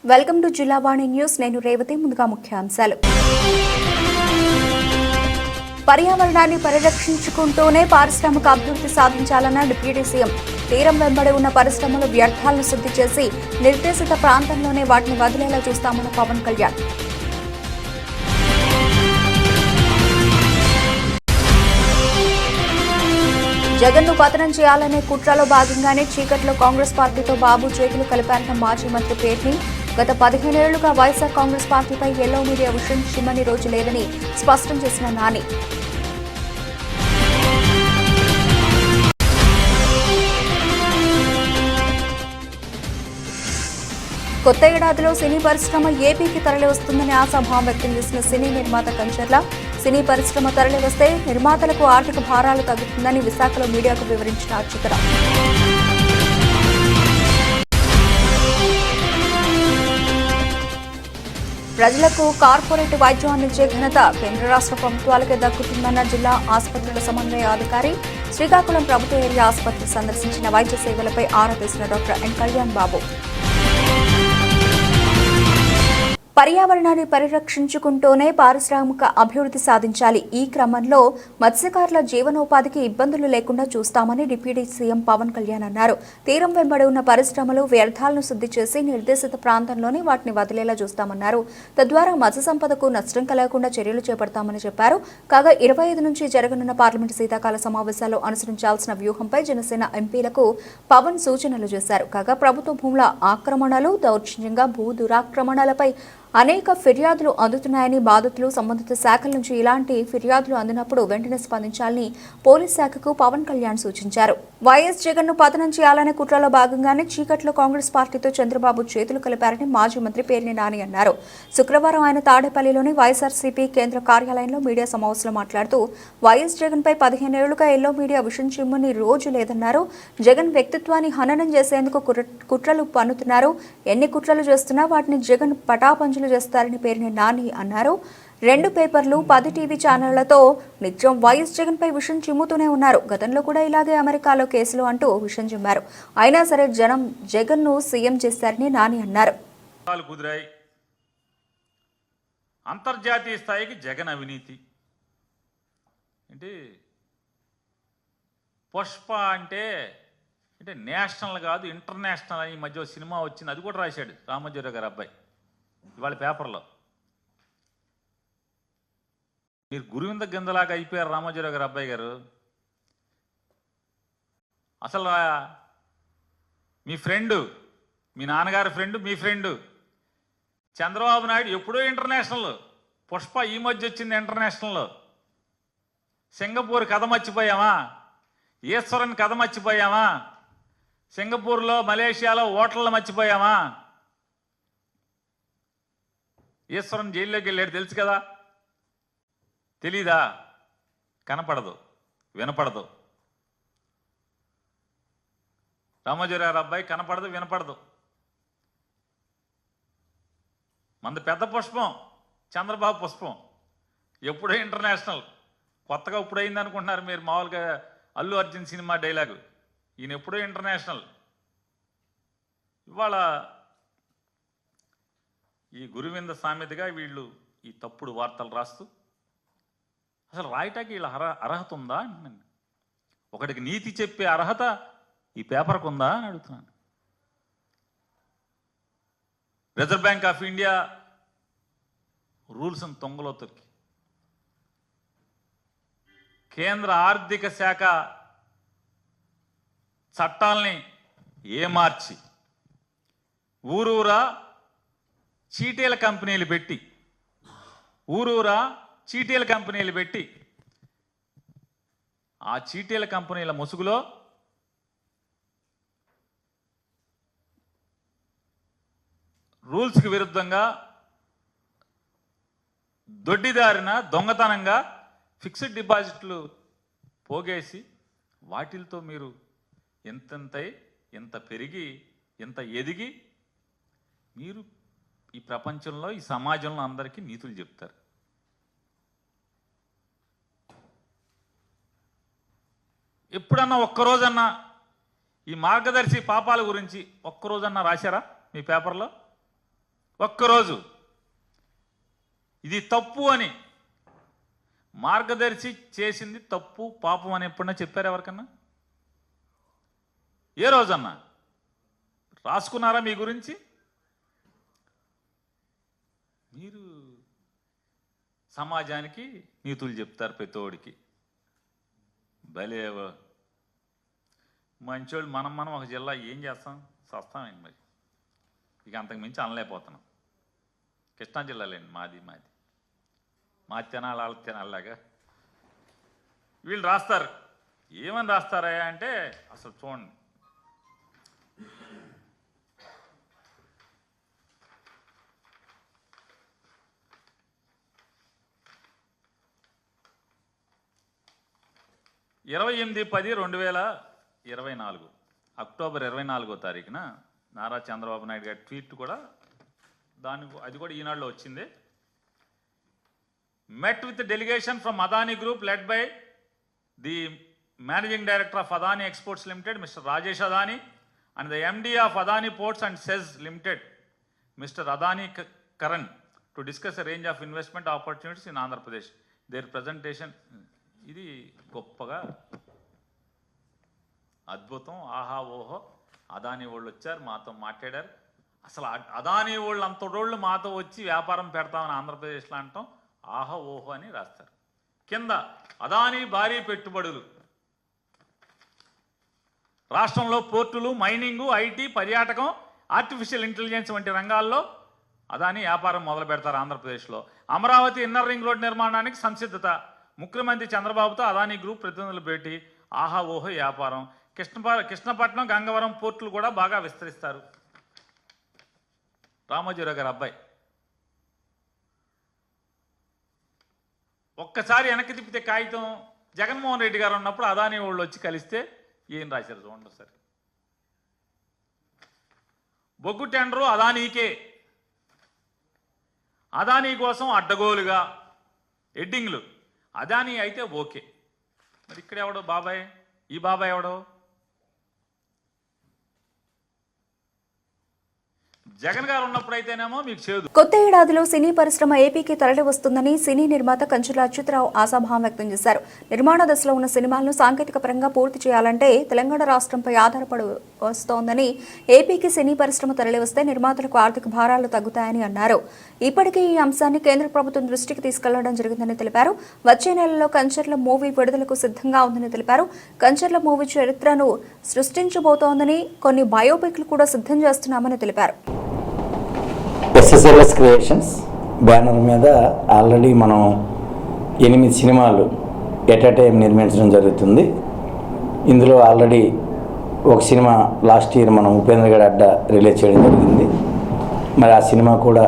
Welcome to Jillavani news. నేను రేవతి. ముందుగా ముఖ్యాంశాలు. పర్యావరణాన్ని పరిరక్షించుకుంటూనే పారిశ్రామిక అభివృద్ధి సాధించాలన్న డిప్యూటీ సీఎం. తీరం వెంబడి ఉన్న పరిశ్రమలు వ్యర్థాలను శుద్ధి చేసి నిర్దేశిత ప్రాంతంలోనే వాటిని వదిలేలా చూస్తామన్న పవన్ కళ్యాణ్. జగన్ను పతనం చేయాలనే కుట్రలో భాగంగానే చీకట్లో కాంగ్రెస్ పార్టీతో బాబు చేతులు కలిపారన్న మాజీ మంత్రి పేర్ని. గత 15 ఏళ్లుగా వైఎస్ఆర్ కాంగ్రెస్ పార్టీపై ఎల్లో మీడియా విషయం చిమ్మని రోజు లేదని స్పష్టం చేసిన నాని. కొత్త ఏడాదిలో సినీ పరిశ్రమ ఏపీకి తరలి వస్తుందని ఆశాభావం వ్యక్తం చేసిన సినీ నిర్మాత కంచర్ల. సినీ పరిశ్రమ తరలి వస్తే నిర్మాతలకు ఆర్థిక భారాలు తగ్గుతుందని విశాఖలో మీడియాకు వివరించిన అచ్యుతర. ప్రజలకు కార్పొరేట్ వైద్యం అందించే ఘనత కేంద్ర రాష్ట్ర ప్రభుత్వాలకే దక్కుతుందన్న జిల్లా ఆసుపత్రుల సమన్వయ అధికారి. శ్రీకాకుళం ప్రభుత్వ ఏరియా ఆసుపత్రి సందర్శించిన వైద్య సేవలపై ఆరా తీసిన డాక్టర్ ఎన్ కళ్యాణ్ బాబు. పర్యావరణాన్ని పరిరక్షించుకుంటూనే పారిశ్రామిక అభివృద్ధి సాధించాలి. ఈ క్రమంలో మత్స్యకారుల జీవనోపాధికి ఇబ్బందులు లేకుండా చూస్తామని డిప్యూటీ సీఎం పవన్ కళ్యాణ్ అన్నారు. తీరం వెంబడి ఉన్న పరిశ్రమలు వ్యర్థాలను శుద్ధి చేసి నిర్దేశిత ప్రాంతంలోనే వాటిని వదిలేలా చూస్తామన్నారు. తద్వారా మత్స్య సంపదకు నష్టం కలగకుండా చర్యలు చేపడతామని చెప్పారు. కాగా 25 నుంచి జరగనున్న పార్లమెంటు శీతాకాల సమావేశాల్లో అనుసరించాల్సిన వ్యూహంపై జనసేన ఎంపీలకు పవన్ సూచనలు చేశారు. కాగా ప్రభుత్వ భూముల ఆక్రమణలు, దౌర్జన్యంగా భూ దురాక్రమణలపై అనేక ఫిర్యాదులు అందుతున్నాయని, బాధితులు సంబంధిత శాఖల నుంచి ఇలాంటి ఫిర్యాదులు అందినప్పుడు వెంటనే స్పందించాలని పోలీస్ శాఖకు పవన్ కళ్యాణ్ సూచించారు. వైఎస్ జగన్ను పతనం చేయాలనే కుట్రలో భాగంగానే చీకట్లో కాంగ్రెస్ పార్టీతో చంద్రబాబు చేతులు కలిపారని మాజీ మంత్రి పేర్ని నాని అన్నారు. శుక్రవారం ఆయన తాడేపల్లిలోని వైఎస్ఆర్సీపీ కేంద్ర కార్యాలయంలో మీడియా సమావేశంలో మాట్లాడుతూ వైఎస్ జగన్పై 15 ఏళ్లుగా ఎల్లో మీడియా విషయం చిమ్మని రోజు లేదన్నారు. జగన్ వ్యక్తిత్వాన్ని హననం చేసేందుకు కుట్రలు పన్నుతున్నారు. ఎన్ని కుట్రలు చేస్తున్నా వాటిని జగన్ పటాపంచలు చేస్తారని పేర్ని నాని అన్నారు. 2 పేపర్లు, 10 టీవీ ఛానళ్లతో నిత్యం వైఎస్ జగన్ పై విషయం చిమ్ముతూనే ఉన్నారు. గతంలో కూడా ఇలాగే అమెరికాలో కేసులు అంటూ విషయం చిమ్మారు. అయినా సరే జనం జగన్ ను సీఎం చేస్తారని నాని అన్నారు. అంతర్జాతీయ స్థాయికి జగన్ అవినీతి అంటే పుష్ప అంటే నేషనల్ కాదు ఇంటర్నేషనల్ అని ఈ మధ్య సినిమా వచ్చింది. అది కూడా రాశాడు రామోజీరావు గారి అబ్బాయి ఇవాళ పేపర్లో. మీరు గురువింద గింజలాగా అయిపోయారు రామోజీరావు గారు అబ్బాయి గారు. అసలు మీ ఫ్రెండు, మీ నాన్నగారి ఫ్రెండు, మీ ఫ్రెండు చంద్రబాబు నాయుడు ఎప్పుడో ఇంటర్నేషనల్. పుష్ప ఈ మధ్య వచ్చింది ఇంటర్నేషనల్. సింగపూర్ కథ మర్చిపోయామా? ఈశ్వరన్ కథ మర్చిపోయామా? సింగపూర్లో, మలేషియాలో హోటళ్ళు మర్చిపోయామా? ఈశ్వరన్ జైల్లోకి వెళ్ళాడు తెలుసు కదా. తెలీదా? కనపడదు, వినపడదు. రామోజీరావు అబ్బాయి కనపడదు, వినపడదు. మంది పెద్ద పుష్పం చంద్రబాబు పుష్పం. ఎప్పుడో ఇంటర్నేషనల్. కొత్తగా ఇప్పుడు అయింది అనుకుంటున్నారు మీరు. మామూలుగా అల్లు అర్జున్ సినిమా డైలాగు. ఈయన ఎప్పుడో ఇంటర్నేషనల్. ఇవాళ ఈ గురువింద సామెతగా వీళ్ళు ఈ తప్పుడు వార్తలు రాస్తూ అసలు రాయటానికి వీళ్ళ అర్హత ఉందా? ఒకటికి నీతి చెప్పే అర్హత ఈ పేపర్కు ఉందా అని అడుగుతున్నాను. రిజర్వ్ బ్యాంక్ ఆఫ్ ఇండియా రూల్స్ని తొంగలో తొక్కి, కేంద్ర ఆర్థిక శాఖ చట్టాలని ఏమార్చి ఊరూరా చీటీల కంపెనీలు పెట్టి ఆ చీటీల కంపెనీల ముసుగులో రూల్స్కి విరుద్ధంగా దొడ్డిదారిన దొంగతనంగా ఫిక్స్డ్ డిపాజిట్లు పోగేసి వాటిలతో మీరు ఎంత పెరిగి ఎంత ఎదిగి మీరు ఈ ప్రపంచంలో, ఈ సమాజంలో అందరికీ నీతులు చెప్తారు. ఎప్పుడన్నా ఒక్కరోజన్నా ఈ మార్గదర్శి పాపాల గురించి ఒక్కరోజన్నా రాశారా మీ పేపర్లో? ఒక్కరోజు ఇది తప్పు అని మార్గదర్శి చేసింది తప్పు పాపం అని ఎప్పుడన్నా చెప్పారు ఎవరికన్నా? ఏ రోజన్నా రాసుకున్నారా మీ గురించి? మీరు సమాజానికి నీతులు చెప్తారు ప్రతోడికి. భలే మంచోళ్ళు. మనం ఒక జిల్లా ఏం చేస్తాం? సస్తామేంటి మరి. ఇక అంతకు మించి అనలేకపోతున్నాం. కృష్ణా జిల్లాలేండి మాది మా తినాలి వాళ్ళ తినాలిలాగా వీళ్ళు రాస్తారు. ఏమని రాస్తారా అంటే అసలు చూడండి. (28/10/2024) అక్టోబర్ 24వ తారీఖున నారా చంద్రబాబు నాయుడు గారి ట్వీట్ కూడా అది కూడా ఈనాడులో వచ్చింది. met with the delegation from Adani Group led by the Managing Director of Adani Exports Limited, Mr. Rajesh Adani, and the MD of Adani Ports and SEZ Limited, Mr. Adani Karan, to discuss a range of investment opportunities in Andhra Pradesh. Their presentation, ఇది గొప్పగా అద్భుతం, ఆహా ఓహో. అదానీ వాళ్ళు వచ్చారు, మాతో మాట్లాడారు. అసలు అదానీ వాళ్ళు అంతటోళ్ళు మాతో వచ్చి వ్యాపారం పెడతామని ఆంధ్రప్రదేశ్లో అంటాం ఆహా ఓహో అని రాస్తారు. కింద అదానీ భారీ పెట్టుబడులు రాష్ట్రంలో పోర్టులు, మైనింగు, ఐటీ, పర్యాటకం, ఆర్టిఫిషియల్ ఇంటెలిజెన్స్ వంటి రంగాల్లో అదానీ వ్యాపారం మొదలు పెడతారు ఆంధ్రప్రదేశ్లో. అమరావతి ఇన్నర్ రింగ్ రోడ్ నిర్మాణానికి సంసిద్ధత. ముఖ్యమంత్రి చంద్రబాబుతో అదానీ గ్రూప్ ప్రతినిధులు భేటీ. ఆహా ఓహో వ్యాపారం. కృష్ణపట్నం, గంగవరం పోర్టులు కూడా బాగా విస్తరిస్తారు. రామోజీరావు గారి అబ్బాయి. ఒక్కసారి వెనక్కి తిప్పితే కాగితం జగన్మోహన్ రెడ్డి గారు ఉన్నప్పుడు అదానీ వాళ్ళు వచ్చి కలిస్తే ఏం రాశారు చూడండి సార్. బొగ్గు టెండరు అదానీకే. అదానీ కోసం అడ్డగోలుగా ఎడ్డింగ్లు. అదానీ అయితే ఓకే. మరి ఇక్కడ ఎవడో బాబాయ్, ఈ బాబాయ్ ఎవడో? జగన్ గారు ఉన్నప్పుడు అయితేనేమో మీకు చేదు. కొత్త ఏడాదిలో సినీ పరిశ్రమ ఏపీకి తరలి వస్తుందని సినీ నిర్మాత కంచుల అచ్యుతరావు ఆశాభావం వ్యక్తం చేశారు. నిర్మాణ దశలో ఉన్న సినిమాలను సాంకేతిక పరంగా పూర్తి చేయాలంటే తెలంగాణ రాష్ట్రంపై ఆధారపడి వస్తోందని, ఏపీకి సినీ పరిశ్రమ తరలి వస్తే నిర్మాతలకు ఆర్థిక భారాలు తగ్గుతాయని అన్నారు. ఇప్పటికే ఈ అంశాన్ని కేంద్ర ప్రభుత్వం దృష్టికి తీసుకెళ్లడం జరిగిందని తెలిపారు. వచ్చే నెలలో కంచర్ల మూవీ విడుదలకు సిద్ధంగా ఉందని తెలిపారు. కంచర్ల మూవీ చరిత్రను సృష్టించబోతోందని, కొన్ని బయోపిక్లు కూడా సిద్ధం చేస్తున్నామని తెలిపారు. SSLS క్రియేషన్స్ బ్యానర్ మీద ఆల్రెడీ మనం 8 సినిమాలు ఎట్ ఎ టైం నిర్మించడం జరుగుతుంది. ఇందులో ఆల్రెడీ ఒక సినిమా లాస్ట్ ఇయర్ మనం ఉపేంద్ర గడ్ అడ్డ రిలీజ్ చేయడం జరిగింది. మరి ఆ సినిమా కూడా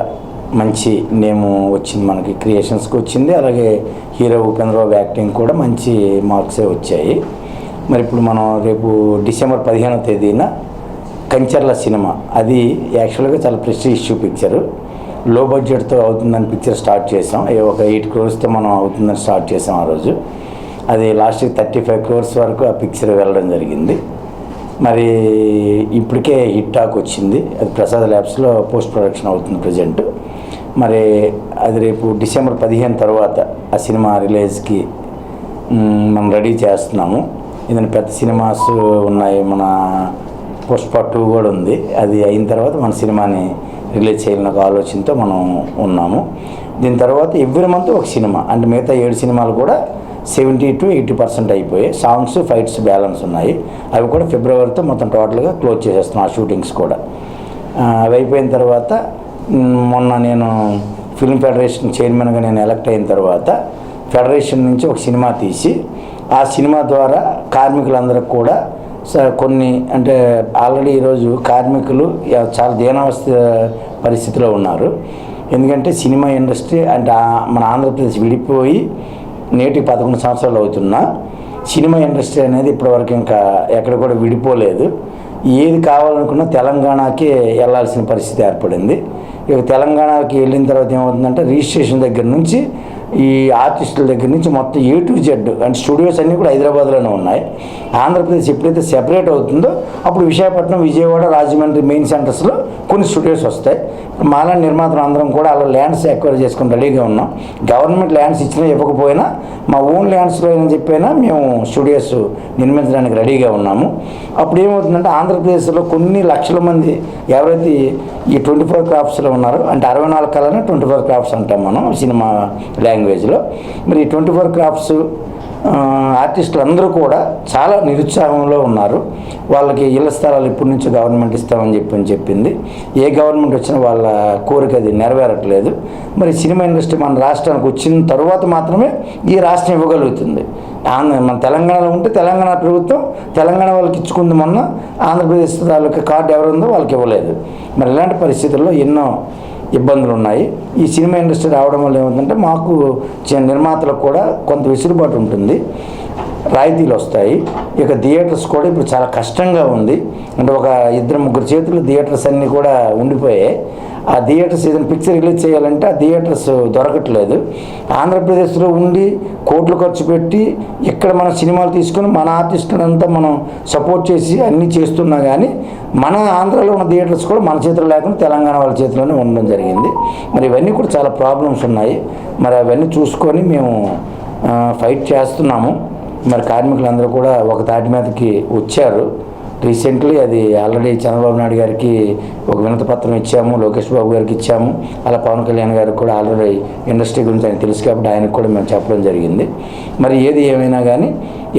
మంచి నేమ్ వచ్చింది, మనకి క్రియేషన్స్కి వచ్చింది. అలాగే హీరో ఉపేంద్ర బాబు యాక్టింగ్ కూడా మంచి మార్క్సే వచ్చాయి. మరి ఇప్పుడు మనం రేపు డిసెంబర్ 15వ తేదీన కంచర్ల సినిమా, అది యాక్చువల్గా చాలా ప్రెస్టీజియస్ పిక్చరు. లో బడ్జెట్తో అవుతుందని పిక్చర్ స్టార్ట్ చేసాం. ఒక 8 crores మనం అవుతుందని స్టార్ట్ చేసాం ఆ రోజు. అది లాస్ట్కి 35 crores వరకు ఆ పిక్చర్ వెళ్ళడం జరిగింది. మరి ఇప్పటికే హిట్ టాక్ వచ్చింది. అది ప్రసాద్ ల్యాబ్స్లో పోస్ట్ ప్రొడక్షన్ అవుతుంది ప్రజెంట్. మరి అది రేపు డిసెంబర్ 15 తర్వాత ఆ సినిమా రిలీజ్కి మనం రెడీ చేస్తున్నాము. ఏదైనా పెద్ద సినిమాస్ ఉన్నాయి, మన పుష్ప 2 కూడా ఉంది. అది అయిన తర్వాత మన సినిమాని రిలీజ్ చేయాలన్న ఒక ఆలోచనతో మనం ఉన్నాము. దీని తర్వాత ఎవ్రీ మంత్ ఒక సినిమా, అంటే మిగతా 7 సినిమాలు కూడా 70 to 80% అయిపోయాయి. సాంగ్స్, ఫైట్స్ బ్యాలెన్స్ ఉన్నాయి. అవి కూడా ఫిబ్రవరితో మొత్తం టోటల్గా క్లోజ్ చేసేస్తున్నాం. ఆ షూటింగ్స్ కూడా అవి అయిపోయిన తర్వాత మొన్న నేను ఫిల్మ్ ఫెడరేషన్ చైర్మన్గా నేను ఎలక్ట్ అయిన తర్వాత ఫెడరేషన్ నుంచి ఒక సినిమా తీసి ఆ సినిమా ద్వారా కార్మికులందరికీ కూడా కొన్ని, అంటే ఆల్రెడీ ఈరోజు కార్మికులు చాలా దీనావస్థ పరిస్థితిలో ఉన్నారు. ఎందుకంటే సినిమా ఇండస్ట్రీ అంటే మన ఆంధ్రప్రదేశ్ విడిపోయి నేటికి 11 సంవత్సరాలు అవుతున్నా సినిమా ఇండస్ట్రీ అనేది ఇప్పటివరకు ఇంకా ఎక్కడ కూడా విడిపోలేదు. ఏది కావాలనుకున్నా తెలంగాణకి వెళ్ళాల్సిన పరిస్థితి ఏర్పడింది. ఇక తెలంగాణకి వెళ్ళిన తర్వాత ఏమవుతుందంటే రిజిస్ట్రేషన్ దగ్గర నుంచి ఈ ఆర్టిస్టుల దగ్గర నుంచి మొత్తం A to Z, అంటే స్టూడియోస్ అన్నీ కూడా హైదరాబాద్లోనే ఉన్నాయి. ఆంధ్రప్రదేశ్ ఎప్పుడైతే సెపరేట్ అవుతుందో అప్పుడు విశాఖపట్నం, విజయవాడ, రాజమండ్రి మెయిన్ సెంటర్స్లో కొన్ని స్టూడియోస్ వస్తాయి. మాలా నిర్మాతలు అందరం కూడా అలా ల్యాండ్స్ ఎక్వైర్ చేసుకుని రెడీగా ఉన్నాం. గవర్నమెంట్ ల్యాండ్స్ ఇచ్చినా ఇవ్వకపోయినా మా ఓన్ ల్యాండ్స్లో అని చెప్పైనా మేము స్టూడియోస్ నిర్మించడానికి రెడీగా ఉన్నాము. అప్పుడు ఏమవుతుందంటే ఆంధ్రప్రదేశ్లో కొన్ని లక్షల మంది ఎవరైతే ఈ 24 క్రాఫ్ట్స్లో ఉన్నారో, అంటే 64 కళనే 24 క్రాఫ్ట్స్ అంటాం మనం సినిమా లాంగ్వేజ్లో. మరి ఈ 24 క్రాఫ్ట్స్ ఆర్టిస్టులు అందరూ కూడా చాలా నిరుత్సాహంలో ఉన్నారు. వాళ్ళకి ఇళ్ల స్థలాలు ఇప్పటి నుంచి గవర్నమెంట్ ఇస్తామని చెప్పింది. ఏ గవర్నమెంట్ వచ్చినా వాళ్ళ కోరిక అది నెరవేరట్లేదు. మరి సినిమా ఇండస్ట్రీ మన రాష్ట్రానికి వచ్చిన తర్వాత మాత్రమే ఈ రాష్ట్రం ఇవ్వగలుగుతుంది. మన తెలంగాణలో ఉంటే తెలంగాణ ప్రభుత్వం తెలంగాణ వాళ్ళకి ఇచ్చుకుంది, మొన్న ఆంధ్రప్రదేశ్ తాలూకా కార్డు ఎవరుందో వాళ్ళకి ఇవ్వలేదు. మరి ఇలాంటి పరిస్థితుల్లో ఎన్నో ఇబ్బందులు ఉన్నాయి. ఈ సినిమా ఇండస్ట్రీ రావడం వల్ల ఏమవుతుందంటే మాకు నిర్మాతలకు కూడా కొంత వెసులుబాటు ఉంటుంది, రాయితీలు వస్తాయి. ఇక థియేటర్స్ కూడా ఇప్పుడు చాలా కష్టంగా ఉంది. అంటే ఒక 2-3 చేతులు థియేటర్స్ అన్నీ కూడా ఉండిపోయాయి. ఆ థియేటర్స్ ఏదైనా పిక్చర్ రిలీజ్ చేయాలంటే ఆ థియేటర్స్ దొరకట్లేదు. ఆంధ్రప్రదేశ్లో ఉండి కోట్లు ఖర్చు పెట్టి ఇక్కడ మనం సినిమాలు తీసుకొని మన ఆర్టిస్టులంతా మనం సపోర్ట్ చేసి అన్నీ చేస్తున్నా కానీ మన ఆంధ్రాలో ఉన్న థియేటర్స్ కూడా మన చేతిలో లేకుండా తెలంగాణ వాళ్ళ చేతిలోనే ఉండడం జరిగింది. మరి ఇవన్నీ కూడా చాలా ప్రాబ్లమ్స్ ఉన్నాయి. మరి అవన్నీ చూసుకొని మేము ఫైట్ చేస్తున్నాము. మరి కార్మికులందరూ కూడా ఒక తాటి మీదకి వచ్చారు. రీసెంట్లీ అది ఆల్రెడీ చంద్రబాబు నాయుడు గారికి ఒక వినతి పత్రం ఇచ్చాము, లోకేష్ బాబు గారికి ఇచ్చాము, అలా పవన్ కళ్యాణ్ గారికి కూడా ఆల్రెడీ ఇండస్ట్రీ గురించి ఆయన తెలుసు కాబట్టి ఆయనకు కూడా మేము చెప్పడం జరిగింది. మరి ఏది ఏమైనా కానీ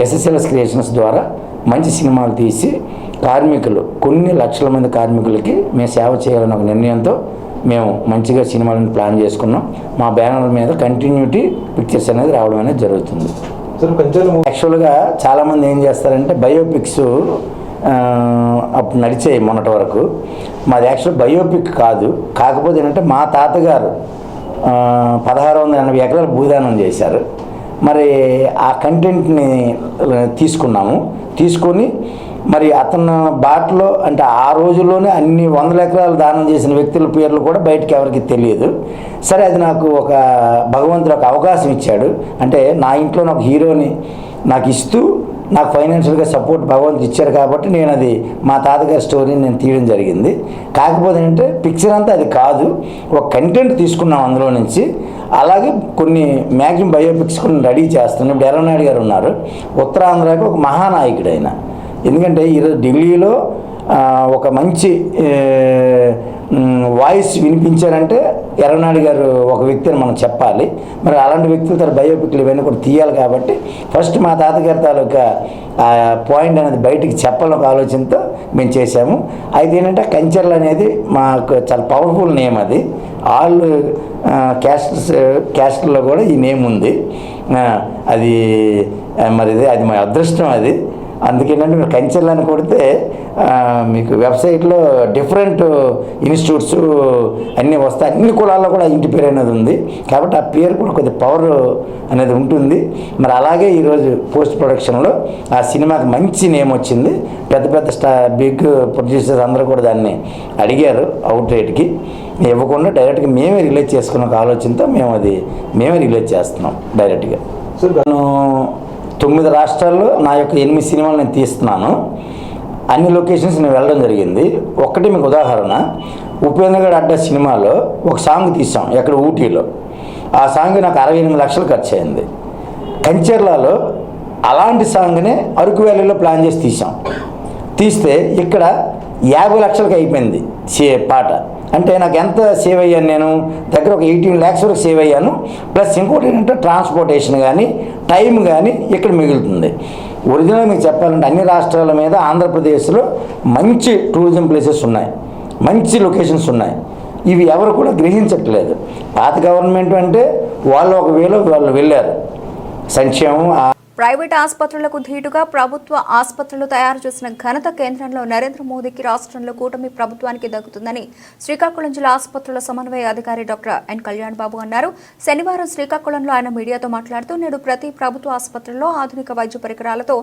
ఎస్ఎస్ఎల్ఎస్ క్రియేషన్స్ ద్వారా మంచి సినిమాలు తీసి కార్మికులు, కొన్ని లక్షల మంది కార్మికులకి మేము సేవ చేయాలని ఒక నిర్ణయంతో మేము మంచిగా సినిమాలను ప్లాన్ చేసుకున్నాం. మా బ్యానర్ మీద కంటిన్యూటీ పిక్చర్స్ అనేది రావడం అనేది జరుగుతుంది. యాక్చువల్గా చాలామంది ఏం చేస్తారంటే బయోపిక్స్ అప్పుడు నడిచాయి మొన్నటి వరకు. మాది యాక్చువల్ బయోపిక్ కాదు. కాకపోతే ఏంటంటే మా తాతగారు 1680 ఎకరాలు భూదానం చేశారు. మరి ఆ కంటెంట్ని తీసుకొని మరి అతను బాటలో, అంటే ఆ రోజుల్లోనే అన్ని 100 ఎకరాలు దానం చేసిన వ్యక్తుల పేర్లు కూడా బయటికి ఎవరికి తెలియదు. సరే, అది నాకు ఒక భగవంతుడు ఒక అవకాశం ఇచ్చాడు. అంటే నా ఇంట్లో నాకు హీరోని నాకు ఇస్తూ నాకు ఫైనాన్షియల్గా సపోర్ట్ భగవంతుడు ఇచ్చారు కాబట్టి నేను అది మా తాతగారి స్టోరీని నేను తీయడం జరిగింది. కాకపోతే ఏంటంటే పిక్చర్ అంతా అది కాదు, ఒక కంటెంట్ తీసుకున్నాం అందులో నుంచి. అలాగే కొన్ని మ్యాక్సిమం బయోపిక్స్ కొన్ని రెడీ చేస్తున్నాం. ఇప్పుడు ఎర్రనాయుడు గారు ఉన్నారు, ఉత్తరాంధ్రకి ఒక మహానాయకుడు ఆయన. ఎందుకంటే ఈరోజు ఢిల్లీలో ఒక మంచి వాయిస్ వినిపించారంటే ఎర్రనాయుడు గారు ఒక వ్యక్తి అని మనం చెప్పాలి. మరి అలాంటి వ్యక్తుల తన బయోపిక్లు ఇవన్నీ కూడా తీయాలి కాబట్టి ఫస్ట్ మా తాతగారి తాలూకా పాయింట్ అనేది బయటికి చెప్పాలని ఒక ఆలోచనతో మేము చేశాము. అయితే ఏంటంటే కంచర్లు అనేది మాకు చాలా పవర్ఫుల్ నేమ్. అది ఆల్ క్యాస్ట్లో కూడా ఈ నేమ్ ఉంది. అది మరి అది మా అదృష్టం. అది అందుకేంటంటే మీరు కంచెలని కొడితే మీకు వెబ్సైట్లో డిఫరెంట్ ఇన్స్టిట్యూట్స్ అన్నీ వస్తాయి. అన్ని కులాల్లో కూడా ఇంటి పేరు అనేది ఉంది కాబట్టి ఆ పేరు కూడా కొద్దిగా పవర్ అనేది ఉంటుంది. మరి అలాగే ఈరోజు పోస్ట్ ప్రొడక్షన్లో ఆ సినిమాకి మంచి నేమ్ వచ్చింది. పెద్ద పెద్ద బిగ్ ప్రొడ్యూసర్స్ అందరూ కూడా దాన్ని అడిగారు అవుట్ రేట్కి. ఇవ్వకుండా డైరెక్ట్గా మేమే రిలీజ్ చేసుకున్న ఒక ఆలోచనతో మేమే రిలీజ్ చేస్తున్నాం డైరెక్ట్గా. సో నేను 9 రాష్ట్రాల్లో నా యొక్క 8 సినిమాలు నేను తీస్తున్నాను. అన్ని లొకేషన్స్ నేను వెళ్ళడం జరిగింది. ఒక్కటి మీకు ఉదాహరణ, ఉపేంద్రగఢ్ అడ్డా సినిమాలో ఒక సాంగ్ తీసాం ఎక్కడ ఊటీలో. ఆ సాంగ్ నాకు 68 లక్షలు ఖర్చు అయింది. కంచెర్లలో అలాంటి సాంగ్నే అరకు వ్యాలీలో ప్లాన్ చేసి తీస్తే ఇక్కడ 50 లక్షలకి అయిపోయింది పాట. అంటే నాకు ఎంత సేవ్ అయ్యాను, నేను దగ్గర ఒక 18 lakhs వరకు సేవ్ అయ్యాను. ప్లస్ ఇంకోటి ఏంటంటే ట్రాన్స్పోర్టేషన్ కానీ టైం కానీ ఇక్కడ మిగులుతుంది. ఒరిజినల్ మీకు చెప్పాలంటే అన్ని రాష్ట్రాల మీద ఆంధ్రప్రదేశ్లో మంచి టూరిజం ప్లేసెస్ ఉన్నాయి, మంచి లొకేషన్స్ ఉన్నాయి. ఇవి ఎవరు కూడా గ్రహించట్లేదు. పాత గవర్నమెంట్ అంటే వాళ్ళు ఒక వేలో వాళ్ళు వెళ్ళారు సంక్షేమం. ప్రైవేట్ ఆసుపత్రులకు ధీటుగా ప్రభుత్వ ఆసుపత్రులు తయారు చేసిన ఘనత కేంద్రంలో నరేంద్ర మోదీకి, రాష్ట్రంలో కూటమి ప్రభుత్వానికి దక్కుతుందని శ్రీకాకుళం జిల్లా ఆసుపత్రుల సమన్వయ అధికారి డాక్టర్ ఎన్ కళ్యాణ్ బాబు అన్నారు. శనివారం శ్రీకాకుళంలో ఆయన మీడియాతో మాట్లాడుతూ నేడు ప్రతి ప్రభుత్వ ఆసుపత్రుల్లో ఆధునిక వైద్య పరికరాలతో